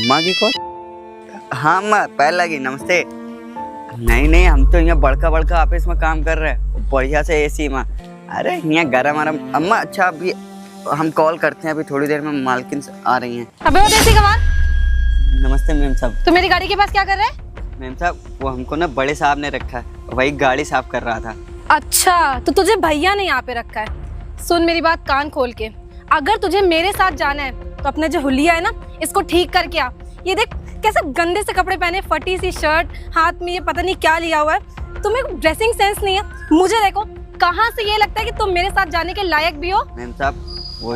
माँ की कॉल? हाँ माँ, पैर लगी। नमस्ते। नहीं नहीं, हम तो यहाँ बड़का बड़का ऑफिस में काम कर रहे हैं, बढ़िया से एसी में। अरे यहाँ गरम गरम। अम्मा अच्छा अभी हम कॉल करते हैं, अभी थोड़ी देर में मालकिन आ रही हैं। अबे वो देसी गवार। नमस्ते मैम साहब। तो मेरी गाड़ी के पास क्या कर रहे हैं? मैम साहब वो हमको ना बड़े साहब ने रखा है, वही गाड़ी साफ कर रहा था। अच्छा, तो तुझे भैया ने यहाँ पे रखा है। सुन मेरी बात कान खोल के, अगर तुझे मेरे साथ जाना है तो अपने जो हुलिया है ना, इसको ठीक करके आ। ये देख कैसे गंदे से कपड़े पहने, फटी सी शर्ट, हाथ में ये पता नहीं क्या लिया हुआ है। तुम्हें ड्रेसिंग सेंस नहीं है। मुझे देखो, कहाँ से ये लगता है कि तुम मेरे साथ जाने के लायक भी हो। मैम साहब वो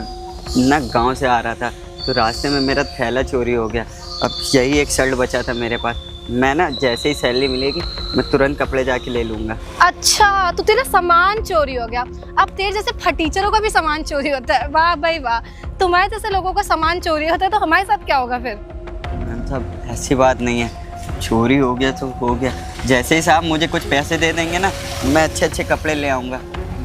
ना गांव से आ रहा था, तो रास्ते में मेरा थैला चोरी हो गया। अब यही एक शर्ट बचा था मेरे पास। मैं ना जैसे ही सैलरी मिलेगी मैं तुरंत कपड़े जाके ले लूँगा। अच्छा, तो तेरा सामान चोरी हो गया। अब तेरे जैसे फटीचरों का भी सामान चोरी होता है। वाह भाई वाह, तुम्हारे जैसे लोगों का सामान चोरी होता है तो हमारे साथ क्या होगा फिर? मैम साहब ऐसी बात नहीं है, चोरी हो गया तो हो गया। जैसे ही साहब मुझे कुछ पैसे दे देंगे ना, मैं अच्छे अच्छे कपड़े ले आऊँगा।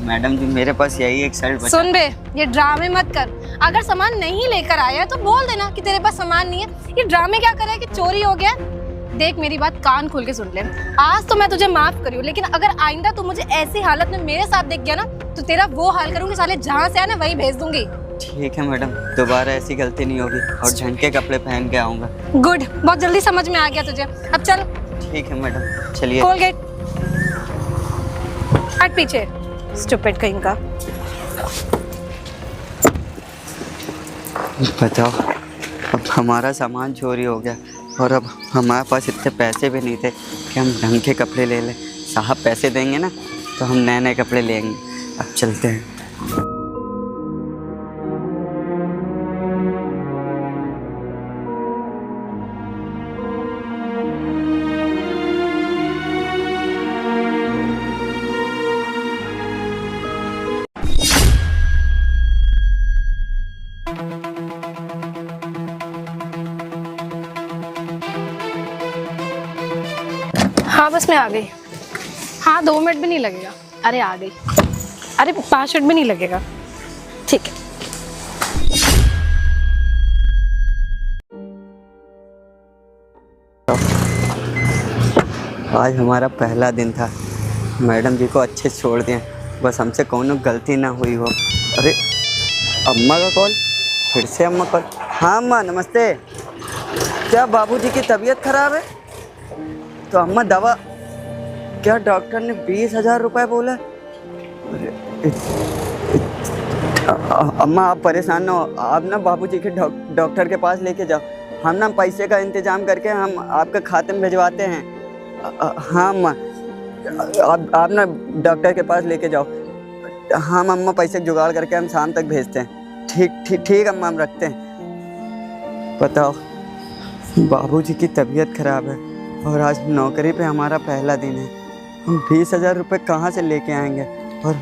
मैडम जी मेरे पास यही एक शर्ट बचा। सुन बे, ये ड्रामे मत कर। अगर सामान नहीं लेकर आया है तो बोल देना कि तेरे पास सामान नहीं है। ये ड्रामे क्या कर रहा है कि चोरी हो गया? देख मेरी बात कान खोल के सुन ले। आज तो मैं तुझे माफ करी हूँ, लेकिन अगर आइंदा तू मुझे ऐसी हालत में मेरे साथ दिख गया ना, तो तेरा वो हाल करूंगी साले, जहाँ से आना वही भेज दूंगी। ठीक है मैडम, दोबारा ऐसी गलती नहीं होगी और ढंग के कपड़े पहन के आऊँगा। गुड, बहुत जल्दी समझ में आ गया तुझे। अब चल। ठीक है मैडम, चलिए। खोल गेट। हट पीछे, स्टूपिड कहीं का। बताओ, अब हमारा सामान चोरी हो गया और अब हमारे पास इतने पैसे भी नहीं थे कि हम ढंग के कपड़े ले लें। साहब पैसे देंगे ना तो हम नए नए कपड़े लेंगे। अब चलते हैं। हाँ बस मैं आ गई। हाँ 2 मिनट भी नहीं लगेगा। अरे आ गई। अरे 5 मिनट भी नहीं लगेगा। ठीक है। आज हमारा पहला दिन था, मैडम जी को अच्छे से छोड़ दिए, बस हमसे कौनो गलती ना हुई हो। अरे अम्मा का कॉल, फिर से अम्मा कॉल। हाँ अम्मा नमस्ते। क्या बाबूजी की तबीयत खराब है? तो अम्मा दवा, क्या डॉक्टर ने 20,000 रुपये बोला? अम्मा आप परेशान ना हो, आप ना बाबूजी के डॉक्टर के पास लेके जाओ। हम ना पैसे का इंतजाम करके हम आपके खाते में भिजवाते हैं। हाँ अम्मा, आप ना डॉक्टर के पास लेके जाओ। हाँ अम्मा, पैसे जुगाड़ करके हम शाम तक भेजते हैं। ठीक ठीक ठीक अम्मा, हम रखते हैं। बताओ, बाबूजी की तबीयत खराब है और आज नौकरी पे हमारा पहला दिन है। हम 20,000 रुपये कहाँ से लेके आएंगे? और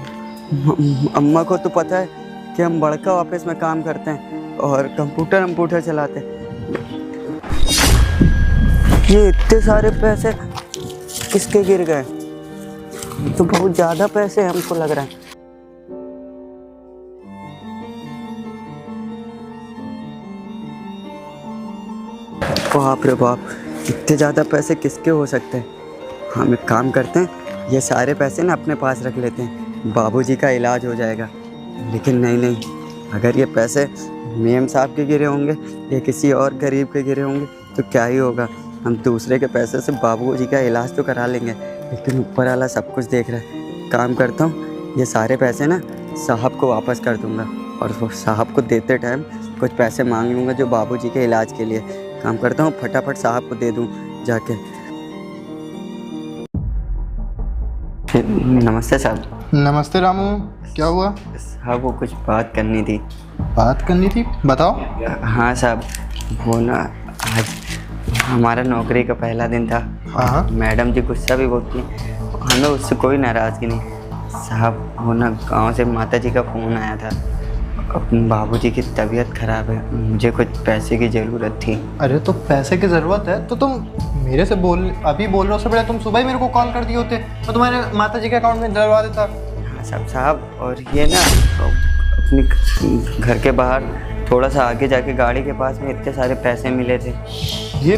अम्मा को तो पता है कि हम बड़का ऑफिस में काम करते हैं और कंप्यूटर चलाते हैं। ये इतने सारे पैसे किसके गिर गए? तो बहुत ज़्यादा पैसे हमको लग रहा है। बाप रे बाप, इतने ज़्यादा पैसे किसके हो सकते हैं? हम एक काम करते हैं, ये सारे पैसे ना अपने पास रख लेते हैं, बाबूजी का इलाज हो जाएगा। लेकिन नहीं, अगर ये पैसे मेम साहब के गिरे होंगे या किसी और गरीब के गिरे होंगे तो क्या ही होगा। हम दूसरे के पैसे से बाबूजी का इलाज तो करा लेंगे, लेकिन ऊपर वाला सब कुछ देख रहा है। काम करता हूँ, ये सारे पैसे ना साहब को वापस कर दूँगा और वो साहब को देते टाइम कुछ पैसे मांग लूँगा जो बाबूजी के इलाज के लिए। काम करता हूँ, फटाफट साहब को दे दूँ जाके। नमस्ते साहब। नमस्ते रामू, क्या हुआ? साहब वो कुछ बात करनी थी। बात करनी थी, बताओ। हाँ साहब, वो ना आज हमारा नौकरी का पहला दिन था। हाँ। मैडम जी गुस्सा भी बहुत थी, हमें उससे कोई नाराज़गी नहीं। साहब वो ना गाँव से माता जी का फ़ोन आया था, अपने बाबूजी की तबीयत ख़राब है, मुझे कुछ पैसे की ज़रूरत थी। अरे तो पैसे की ज़रूरत है तो तुम मेरे से अभी बोल रहे हो, उससे पहले तुम सुबह ही मेरे को कॉल कर दिए होते तो तुम्हारे माता जी के अकाउंट में डलवा देता। हाँ साहब, और ये ना अपने घर के बाहर थोड़ा सा आगे जाके गाड़ी के पास में इतने सारे पैसे मिले थे। ये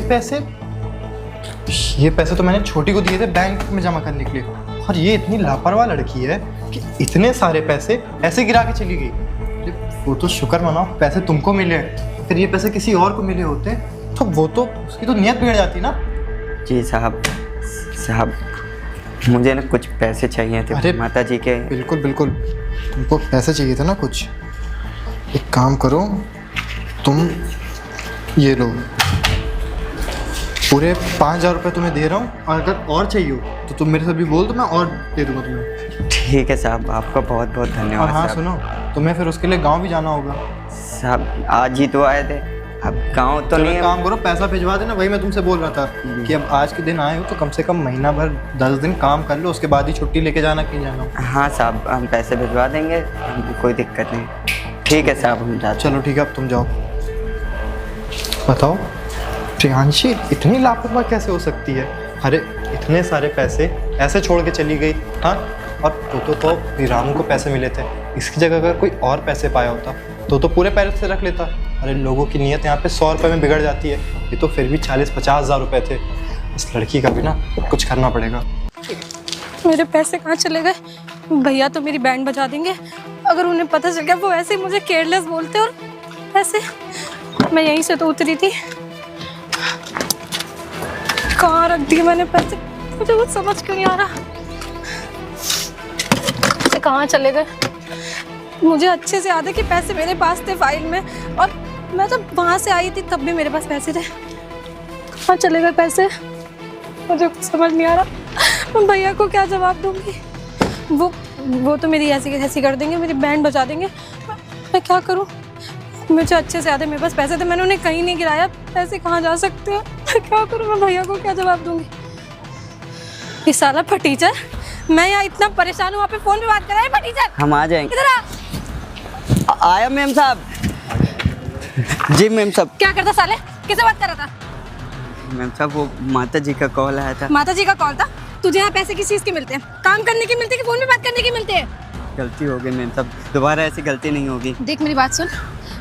पैसे तो मैंने छोटी को दिए थे बैंक में जमा करने के लिए, और ये इतनी लापरवाह लड़की है कि इतने सारे पैसे ऐसे गिरा के चली गई। अरे वो तो शुक्र मनाओ पैसे तुमको मिले, फिर ये पैसे किसी और को मिले होते तो वो तो उसकी तो नियत बिगड़ जाती ना। जी साहब मुझे ना कुछ पैसे चाहिए थे। अरे माता जी के। बिल्कुल बिल्कुल, तुमको पैसे चाहिए थे ना कुछ। एक काम करो, तुम ये लो, पूरे 5,000 रुपये तुम्हें दे रहा हूँ, और अगर और चाहिए हो तो तुम मेरे से भी बोल दो, मैं और दे दूँगा तुम्हें। ठीक है साहब, आपका बहुत बहुत और धन्यवाद। हाँ साहब सुनो, तुम्हें फिर उसके लिए गांव भी जाना होगा। साहब आज ही तो आए थे, अब गांव तो चलो नहीं एक है। काम करो, पैसा भिजवा देना। वही मैं तुमसे बोल रहा था कि अब आज के दिन आए हो तो कम से कम महीना भर 10 दिन काम कर लो, उसके बाद ही छुट्टी लेके जाना कहीं जाना। हाँ साहब, हम पैसे भिजवा देंगे, हमको कोई दिक्कत नहीं। ठीक है साहब, हम जाते। चलो ठीक है, अब तुम जाओ। बताओ प्रियांशी इतनी लापरवाह कैसे हो सकती है? अरे इतने सारे पैसे ऐसे छोड़ के चली गई। हाँ, और तो रामू को पैसे मिले थे, इसकी जगह अगर कोई और पैसे पाया होता तो पूरे पैसे रख लेता। अरे लोगों की नीयत यहाँ पे 100 रुपये में बिगड़ जाती है, ये तो फिर भी 40-50 हज़ार रुपये थे। इस लड़की का भी ना कुछ करना पड़ेगा। मेरे पैसे कहाँ चले गए? भैया तो मेरी बैंड बजा देंगे अगर उन्हें पता चल गया। वो ऐसे ही मुझे केयरलेस बोलते, और ऐसे मैं यहीं से तो उतरी थी। कहाँ रख दिए मैंने पैसे, मुझे कुछ समझ क्यों नहीं आ रहा। पैसे कहाँ चले गए? मुझे अच्छे से याद है कि पैसे मेरे पास थे फाइल में, और मैं जब वहाँ से आई थी तब भी मेरे पास पैसे थे। कहाँ चले गए पैसे? मुझे कुछ समझ नहीं आ रहा। मैं भैया को क्या जवाब दूंगी? वो तो मेरी ऐसी कर देंगे, मेरी बैंड बजा देंगे। मैं क्या करूं? मुझे अच्छे से याद है मेरे पास पैसे थे, मैंने उन्हें कहीं नहीं गिराया। पैसे कहाँ जा सकते हैं? मैं क्या करूं? मैं भैया को क्या जवाब दूंगी? ये साला फटीचर, मैं यहाँ इतना परेशान हूँ, वहाँ पे फोन पे बात कर रहा है फटीचर। हम आ जाएंगे। इधर आ। आया मैम साहब। जी मैम साहब। क्या करता साले? किससे बात कर रहा था? मैम साहब वो माता जी का कॉल आया था। माता जी का कॉल था? तुझे यहाँ पैसे किस चीज़ के मिलते हैं? काम करने के मिलते हैं कि फोन पे बात करने के मिलते हैं? गलती हो गई मैम साहब, दोबारा ऐसी गलती नहीं होगी। देख मेरी बात सुन,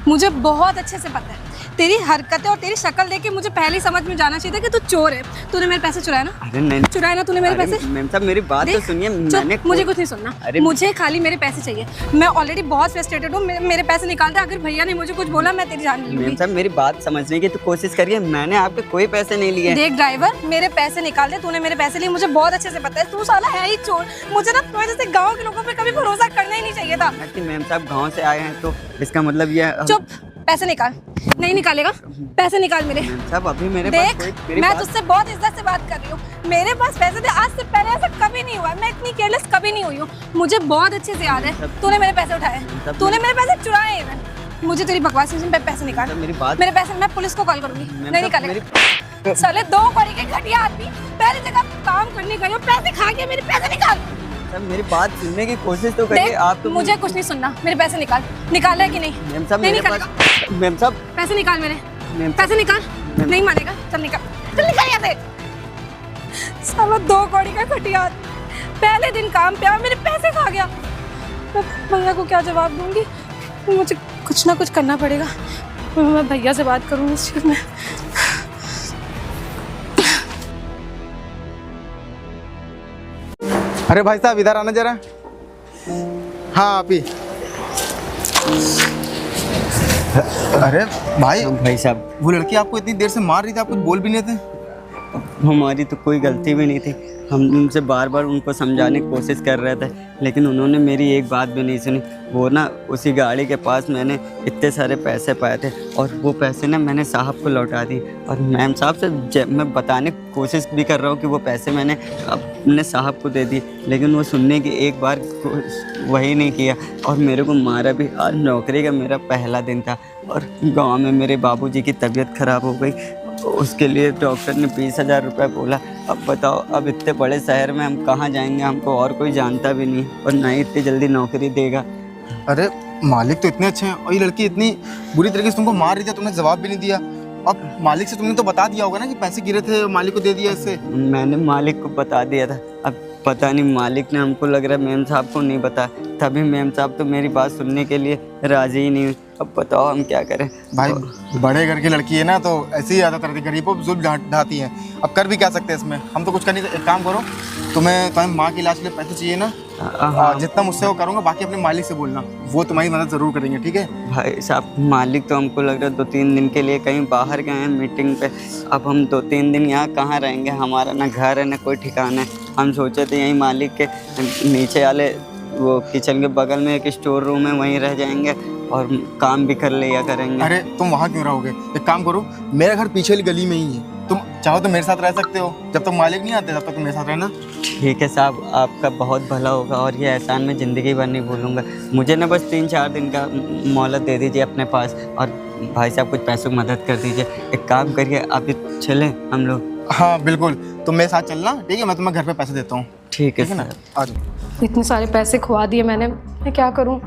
मुझे बहुत अच्छे से पता है तेरी हरकतें और तेरी शक्ल देख के मुझे पहले ही समझ में जाना चाहिए था कि तू चोर है। तूने मेरे पैसे चुराए ना? अरे नहीं, चुराए ना तूने मेरे पैसे? मैम साहब मेरी बात तो सुनिए। मैंने मुझे कुछ नहीं सुनना। मुझे खाली मेरे पैसे चाहिए। मैं ऑलरेडी बहुत फ्रस्ट्रेटेड हूँ, मेरे पैसे निकाल दे। अगर भैया ने मुझे कुछ बोला मैं तेरी जान लूंगी। मैम साहब मेरी बात समझने की तो कोशिश करिए, मैंने आपके कोई पैसे नहीं लिए। देख ड्राइवर, मेरे पैसे निकाल दे। तूने मेरे पैसे लिए, मुझे बहुत अच्छे से पता है। तू साला है ही चोर। मुझे ना तुम्हें जैसे गाँव के लोगों पर कभी भरोसा करना ही नहीं चाहिए था। मैम साहब गाँव से आए हैं तो इसका मतलब ये। चुप, पैसे निकाल। नहीं निकालेगा? पैसे निकाल मेरे। साहब अभी मेरे देख, पास मैं तुझसे बहुत इज्जत से बात कर रही हूँ। मेरे पास पैसे थे, आज से पहले ऐसा कभी नहीं हुआ। मैं इतनी केयरलेस कभी नहीं हुई हूँ। मुझे बहुत अच्छे से याद है तूने मेरे पैसे उठाए, तूने मेरे पैसे चुराए हैं। मुझे तेरी बकवास में पैसे निकाल। मेरे पैसे, मैं पुलिस को कॉल करूंगी। नहीं निकालेगा साले, 2 कौड़ी के घटिया आदमी। पहली जगह काम करने गए हो, पैसे खा के मेरे पैसे निकाल। मेरी बात सुनने की कोशिश तो करिए आप। तो मुझे कुछ नहीं सुनना, मेरे पैसे निकाल। निकाल है कि नहीं? मैम साहब नहीं मेरे निकालेगा। पास। मैम साहब पैसे निकाल मेरे, पैसे निकाल। नहीं मानेगा? चल निकाल, चल निकाल यहाँ से। साला 2 कौड़ी का घटिया आदमी, पहले दिन काम पे आया, मेरे पैसे खा गया। मैं भैया को क्या जवाब दूंगी? मुझे कुछ ना कुछ करना पड़ेगा। मैं भैया से बात करूँगी इस चीज़ में। अरे भाई साहब इधर आना जरा। हाँ आप ही। अरे भाई साहब वो लड़की आपको इतनी देर से मार रही थी, आप कुछ बोल भी नहीं थे? हमारी तो कोई गलती भी नहीं थी। हम उनसे बार बार उनको समझाने की कोशिश कर रहे थे, लेकिन उन्होंने मेरी एक बात भी नहीं सुनी। वो ना उसी गाड़ी के पास मैंने इतने सारे पैसे पाए थे, और वो पैसे ना मैंने साहब को लौटा दिए। और मैम साहब से मैं बताने की कोशिश भी कर रहा हूँ कि वो पैसे मैंने अपने साहब को दे दिए, लेकिन वो सुनने की एक बार वही नहीं किया, और मेरे को मारा भी। आज नौकरी का मेरा पहला दिन था, और गाँव में मेरे बाबूजी की तबीयत ख़राब हो गई। उसके लिए डॉक्टर ने 20,000 रुपये बोला। अब बताओ, अब इतने बड़े शहर में हम कहाँ जाएंगे? हमको और कोई जानता भी नहीं, और ना ही इतनी जल्दी नौकरी देगा। अरे मालिक तो इतने अच्छे हैं, और ये लड़की इतनी बुरी तरीके से तुमको मार रही थी, तुमने जवाब भी नहीं दिया। अब मालिक से तुमने तो बता दिया होगा ना कि पैसे गिरे थे, मालिक को दे दिया इससे? मैंने मालिक को बता दिया था। अब पता नहीं मालिक ने, हमको लग रहा है मैम साहब को नहीं बताया। तभी मैम साहब तो मेरी बात सुनने के लिए राज़ी ही नहीं हुई। अब बताओ हम क्या करें। भाई बड़े घर की लड़की है ना, तो ऐसे ही आदत रहती है, गरीबों को जुल्म ढाती है। अब कर भी क्या सकते हैं इसमें, हम तो कुछ कर नहीं सकते। एक काम करो, तुम्हें माँ की इलाज के लिए पैसे चाहिए ना, जितना मुझसे वो करूँगा, बाकी अपने मालिक से बोलना, वो तुम्हारी मदद ज़रूर करेंगे, ठीक है? भाई साहब मालिक तो हमको लग रहा है 2-3 दिन के लिए कहीं बाहर गए हैं मीटिंग पे। अब हम 2-3 दिन यहाँ कहाँ रहेंगे, हमारा ना घर है ना कोई ठिकाना है। हम सोचे थे यहीं मालिक के नीचे वाले वो किचन के बगल में एक स्टोर रूम है, वहीं रह जाएंगे और काम भी कर लिया करेंगे। अरे तुम वहाँ क्यों रहोगे, एक काम करो, मेरा घर पीछे वाली गली में ही है, तुम चाहो तो मेरे साथ रह सकते हो। जब तक मालिक नहीं आते तब तक तुम मेरे साथ रहना। ठीक है साहब, आपका बहुत भला होगा और ये एहसान मैं ज़िंदगी भर नहीं भूलूंगा। मुझे ना बस 3-4 दिन का मोहलत दे दीजिए अपने पास, और भाई साहब कुछ पैसों की मदद कर दीजिए। एक काम करिए, अभी चलें हम लोग। हाँ बिल्कुल, तुम मेरे साथ चलना, ठीक है? मैं तुम्हें घर पे पैसे देता हूँ। ठीक है ना, सर। आ जाओ। इतने सारे पैसे खुआ दिए मैंने, मैं क्या करूं?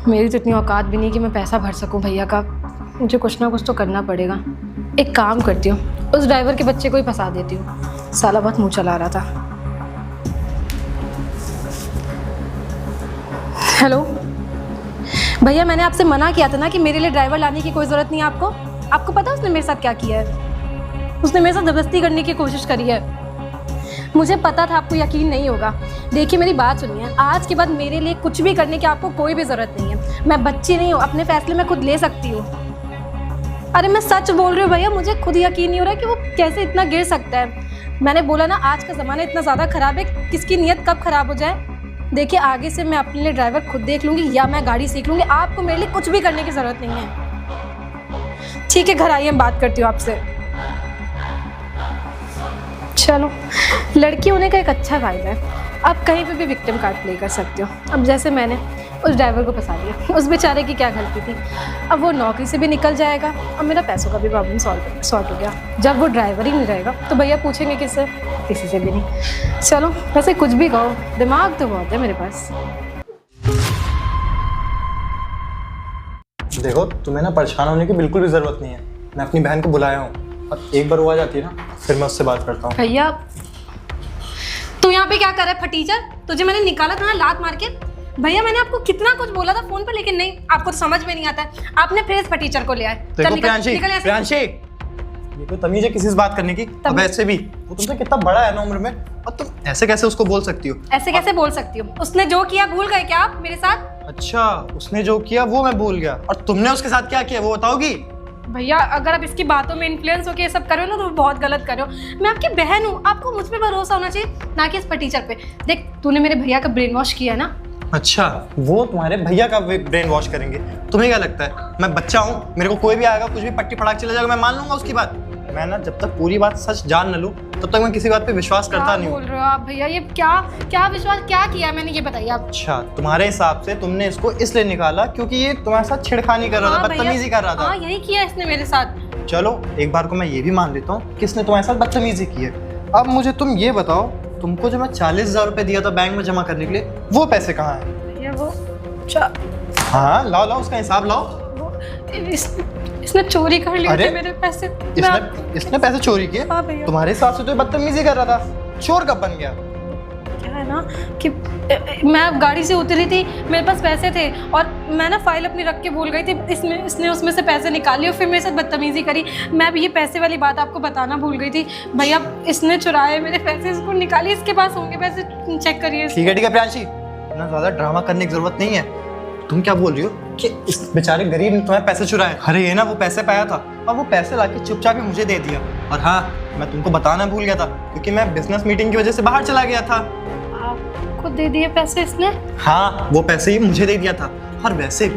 मेरी तो इतनी औकात भी नहीं कि मैं पैसा भर सकूं भैया का। मुझे कुछ ना कुछ तो करना पड़ेगा। एक काम करती हूँ, उस ड्राइवर के बच्चे को ही फंसा देती हूँ, साला बहुत मुँह चला रहा था। हेलो भैया, मैंने आपसे मना किया था ना कि मेरे लिए ड्राइवर लाने की कोई ज़रूरत नहीं है आपको। आपको पता है उसने मेरे साथ क्या किया है? उसने मेरे साथ ज़बरदस्ती करने की कोशिश करी है। मुझे पता था आपको यकीन नहीं होगा। देखिए मेरी बात सुनिए, आज के बाद मेरे लिए कुछ भी करने की आपको कोई भी ज़रूरत नहीं है। मैं बच्ची नहीं हूँ, अपने फैसले मैं खुद ले सकती हूँ। अरे मैं सच बोल रही हूँ भैया, मुझे खुद यकीन नहीं हो रहा कि वो कैसे इतना गिर सकता है। मैंने बोला ना, आज का ज़माना इतना ज़्यादा ख़राब है, किसकी नीयत कब ख़राब हो जाए। देखिए आगे से मैं अपने लिए ड्राइवर खुद देख लूँगी या मैं गाड़ी सीख लूँगी। आपको मेरे लिए कुछ भी करने की ज़रूरत नहीं है। ठीक है, घर आइए, मैं बात करती हूँ आपसे। चलो, लड़की होने का एक अच्छा फ़ायदा है, आप कहीं पे भी विक्टिम कार्ड प्ले कर सकते हो। अब जैसे मैंने उस ड्राइवर को फंसा दिया, उस बेचारे की क्या गलती थी। अब वो नौकरी से भी निकल जाएगा और मेरा पैसों का भी प्रॉब्लम सॉर्ट हो गया। जब वो ड्राइवर ही नहीं रहेगा तो भैया पूछेंगे किससे? किसी से भी नहीं। चलो, वैसे कुछ भी कहो, दिमाग तो बहुत है मेरे पास। देखो, तुम्हें ना परेशान होने की बिल्कुल भी ज़रूरत नहीं है। मैं अपनी बहन को बुलाया हूँ, और एक बार वो आ जाती है ना, फिर मैं उससे बात करता हूँ। भैया तू यहाँ पे क्या कर रहा है फटीचर? तुझे मैंने निकाला था ना लात मार के। भैया मैंने आपको कितना कुछ बोला था फोन पर, लेकिन नहीं, आपको तो समझ में नहीं आता है। आपने फिर इस फटीचर को ले आए। देखो प्रियांशी, ये तो तमीज है किसी से बात करने की। अब ऐसे भी वो तुमसे कितना बड़ा है ना उम्र में, और तुम ऐसे कैसे उसको बोल सकती हो? ऐसे कैसे बोल सकती हो? उसने जो किया भूल गए क्या आप मेरे साथ? अच्छा, उसने जो किया वो मैं भूल गया, और तुमने उसके साथ क्या किया वो बताओगी? भैया अगर आप इसकी बातों में इन्फ्लुएंस होकर ये सब कर रहे हो ना, तो बहुत गलत कर रहे हो। मैं आपकी बहन हूँ, आपको मुझ पे भरोसा होना चाहिए, ना कि इस फटीचर पे। देख, तूने मेरे भैया का ब्रेन वॉश किया है ना। अच्छा, वो तुम्हारे भैया का ब्रेन वॉश करेंगे? तुम्हें क्या लगता है मैं बच्चा हूँ? मेरे को कोई भी आएगा, कुछ भी पट्टी पड़ा के चला जाएगा, मैं मान लूंगा उसकी बात? मैं ना जब तक पूरी बात सच जान न लूं तब तक मैं किसी बात पे विश्वास करता नहीं हूँ। बोल रहे हो आप भैया? ये क्या विश्वास क्या किया है मैंने, ये बताइए आप। अच्छा, तुम्हारे हिसाब से तुमने इसको इसलिए निकाला क्योंकि ये तुम्हारे साथ छेड़खानी कर रहा था, बदतमीजी कर रहा था। हाँ, यही किया इसने मेरे साथ। चलो, एक बार को मैं ये भी मान लेता हूँ कि इसने तुम्हारे साथ बदतमीजी की है। अब मुझे तुम ये बताओ, तुमको जो मैं 40,000 रुपए दिया था बैंक में जमा करने के लिए, वो पैसे कहाँ हैं? भैया वो हाँ, लाओ उसका हिसाब लाओ। इसने चोरी कर लिए थे मेरे पैसे। इसने पैसे चोरी किए? हाँ भैया। तुम्हारे हिसाब से तो ये बदतमीजी कर रहा था, चोर कब बन गया? क्या है ना कि मैं गाड़ी से उतरी थी, मेरे पास पैसे थे और मैं ना फाइल अपनी रख के भूल गई थी। इसने उसमें से पैसे निकाले और फिर मेरे साथ बदतमीजी करी। मैं भी ये पैसे वाली बात आपको बताना भूल गई थी भैया। इसने चुराए मेरे पैसे, इसको निकालिए, इसके पास होंगे पैसे, चेक करिए। ठीक है प्रियांशी, इतना ज़्यादा ड्रामा करने की जरूरत नहीं है। तुम क्या बोल रही हो कि इस बेचारे गरीब ने तुम्हारे पैसे चुराए? अरे ये ना वो पैसे पाया था और वो पैसे लाके चुपचाप ही मुझे दे दिया। और हाँ, मैं तुमको बताना भूल गया था क्योंकि मैं बिजनेस मीटिंग की वजह से बाहर चला गया था। आपको दे दिए पैसे इसने? हाँ, वो पैसे ही मुझे दे दिया था। और वैसे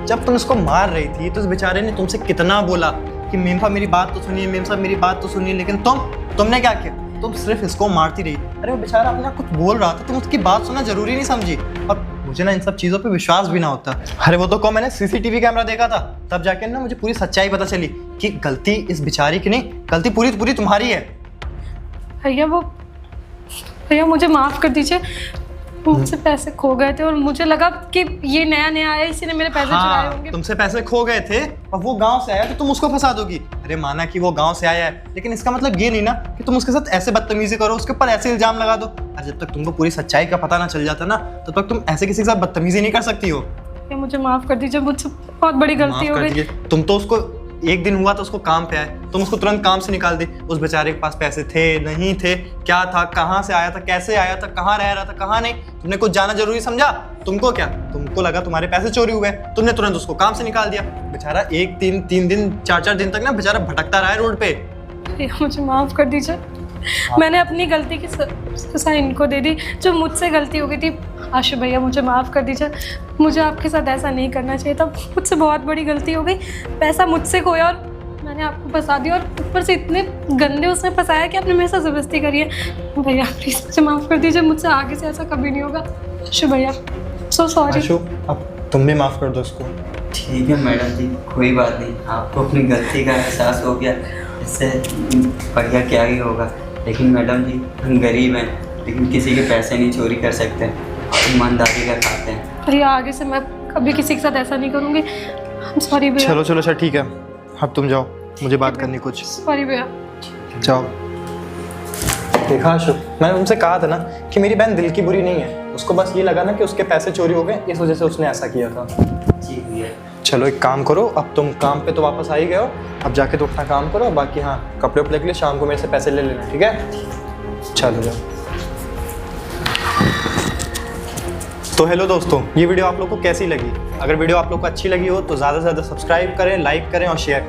जब तुम इसको मार रही थी तो इस बेचारे ने तुमसे कितना बोला कि मेम साहब मेरी बात तो सुनिए, मेम साहब मेरी बात तो सुनिए, लेकिन तुमने क्या किया? तुम सिर्फ इसको मारती रही। अरे वो बेचारा अपना कुछ बोल रहा था, तुम उसकी बात सुनना जरूरी नहीं समझी। और मुझे ना इन सब चीज़ों पे विश्वास भी ना होता। अरे वो तो को मैंने सीसीटीवी कैमरा देखा था, तब जाके ना मुझे पूरी सच्चाई पता चली कि गलती इस बेचारी की नहीं, गलती पूरी तुम्हारी है। भैया मुझे माफ़ कर दीजिए, मुझसे पैसे खो गए थे और मुझे लगा कि ये नया आया, इसी ने मेरे पैसे चुराए होंगे। तुमसे पैसे खो गए थे और वो गांव से आया तो तुम उसको फंसा दोगी? अरे माना कि वो गांव से आया है, लेकिन इसका मतलब ये नहीं ना कि तुम उसके साथ ऐसे बदतमीजी करो, उसके ऊपर ऐसे इल्जाम लगा दो। और जब तक तुमको पूरी सच्चाई का पता ना चल जाता ना, तब तक तुम ऐसे किसी के साथ बदतमीजी नहीं कर सकती हो। ये मुझे माफ़ कर दीजिए, मुझसे बहुत बड़ी गलती हो माफ कर गई। दीजिए। तुम तो उसको एक दिन हुआ तो उसको काम पे आए, तुम उसको तुरंत काम से निकाल दी। उस बेचारे के पास पैसे थे नहीं थे, क्या था, कहाँ से आया था, कैसे आया था, कहाँ रह रहा था, कहाँ नहीं, तुमने कुछ जाना जरूरी समझा? तुमको क्या, तुमको लगा तुम्हारे पैसे चोरी हुए, तुमने तुरंत उसको काम से निकाल दिया। बेचारा 1 दिन 4 दिन तक ना बेचारा भटकता रहा है रोड पे। भैया मुझे माफ़ कर दीजिए, मैंने अपनी गलती की सज़ा इनको दे दी, जो मुझसे गलती हो गई थी। आशु भैया मुझे माफ़ कर दीजिए, मुझे आपके साथ ऐसा नहीं करना चाहिए था, मुझसे बहुत बड़ी गलती हो गई। पैसा मुझसे खोया और मैंने आपको फंसा दिया, और ऊपर से इतने गंदे उसने फंसाया कि आपने मेरे साथ ज़बरदस्ती करी है। भैया प्लीज़ मुझे माफ़ कर दीजिए, मुझसे आगे से ऐसा कभी नहीं होगा। आशु भैया सो सॉरी। आशु अब तुम भी माफ़ कर दो उसको। ठीक है मैडम जी, कोई बात नहीं, आपको अपनी गलती का एहसास हो गया, इससे बढ़िया क्या ही होगा। लेकिन मैडम जी हम गरीब हैं, लेकिन किसी के पैसे नहीं चोरी कर सकते, ईमानदारी का खाते हैं। भैया आगे से मैं कभी किसी के साथ ऐसा नहीं करूँगी। सॉरी भैया। चलो चलो अच्छा ठीक है, अब तुम जाओ, मुझे बात करनी कुछ। सॉरी भैया। जाओ। देखा आशु, मैंने तुमसे कहा था ना कि मेरी बहन दिल की बुरी नहीं है, उसको बस ये लगा ना कि उसके पैसे चोरी हो गए, इस वजह से उसने ऐसा किया था। जी भैया। चलो एक काम करो, अब तुम काम पे तो वापस आ ही गए हो, अब जाके तो अपना काम करो, बाकी हाँ कपड़े उपड़े के लिए शाम को मेरे से पैसे ले लेना, ठीक है? चलो जाओ। तो हेलो दोस्तों, ये वीडियो आप लोग को कैसी लगी? अगर वीडियो आप लोग को अच्छी लगी हो तो ज़्यादा से ज़्यादा सब्सक्राइब करें, लाइक करें और शेयर करें।